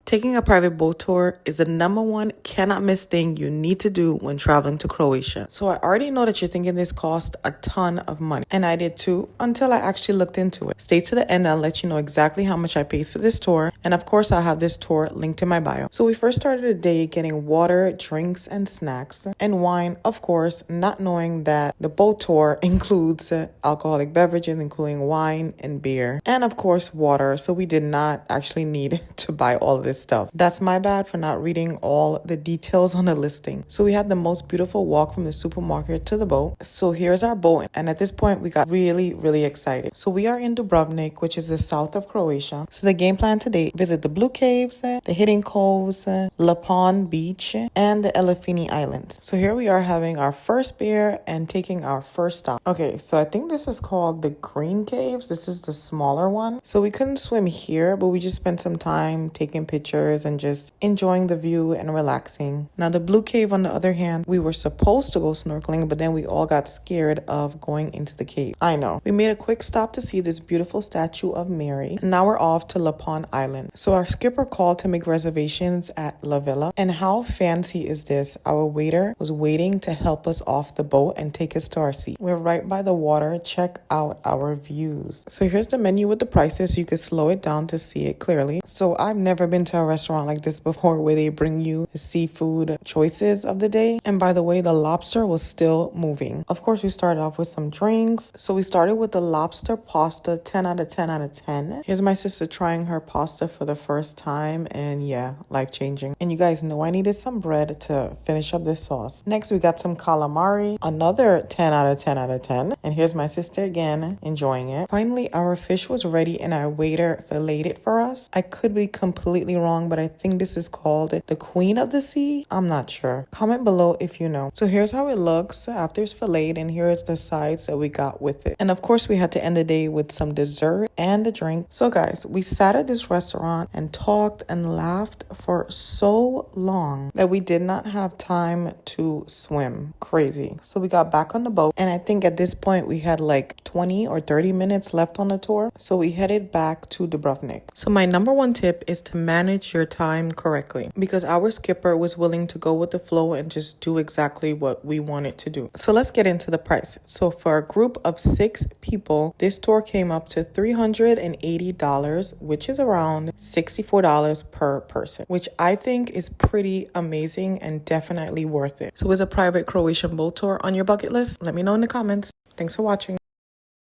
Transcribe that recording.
Taking a private boat tour is the number one cannot miss thing you need to do when traveling to Croatia. So I already know that you're thinking this cost a ton of money, and I did too until I actually looked into it. Stay to the end, I'll let you know exactly how much I paid for this tour, and of course I'll have this tour linked in my bio. So we first started the day getting water, drinks, and snacks, and wine, of course, not knowing that the boat tour includes alcoholic beverages, including wine and beer, and of course water, so we did not actually need to buy all of this stuff. That's my bad for not reading all the details on the listing. So we had the most beautiful walk from the supermarket to the boat. So here's our boat, and at this point we got really excited. So we are in Dubrovnik, which is the south of Croatia. So the game plan today: visit the Blue Caves, the Hidden Coves, Lapon Beach, and the Elefini Islands. So here we are having our first beer and taking our first stop. Okay, so I think this was called the Green Caves. This is the smaller one. So we couldn't swim here, but we just spent some time taking pictures and just enjoying the view and relaxing. Now the Blue Cave, on the other hand, we were supposed to go snorkeling, but then we all got scared of going into the cave. I know. We made a quick stop to see this beautiful statue of Mary, and now we're off to Lapon Island. So our skipper called to make reservations at La Villa, and how fancy is this? Our waiter was waiting to help us off the boat and take us to our seat. We're right by the water. Check out our views. So here's the menu with the prices, so you could slow it down to see it clearly. So I've never been to a restaurant like this before where they bring you the seafood choices of the day. And by the way, the lobster was still moving. Of course, we started off with some drinks. So we started with the lobster pasta, 10 out of 10 out of 10. Here's my sister trying her pasta for the first time, and yeah, life-changing. And you guys know I needed some bread to finish up this sauce. Next, we got some calamari, another 10 out of 10 out of 10. And here's my sister again, enjoying it. Finally, our fish was ready and our waiter filleted it for us. I could be completely wrong, but I think this is called the Queen of the Sea. I'm not sure. Comment below if you know. So here's how it looks after it's filleted, and here's the sides that we got with it. And of course, we had to end the day with some dessert and a drink. So guys, we sat at this restaurant and talked and laughed for so long that we did not have time to swim. Crazy. So we got back on the boat, and I think at this point we had like 20 or 30 minutes left on the tour. So we headed back to Dubrovnik. So my number one tip is to manage your time correctly, because our skipper was willing to go with the flow and just do exactly what we wanted to do. So let's get into the price. So for a group of 6 people, this tour came up to $380, which is around $64 per person, which I think is pretty amazing and definitely worth it. So is a private Croatian boat tour on your bucket list? Let me know in the comments. Thanks for watching.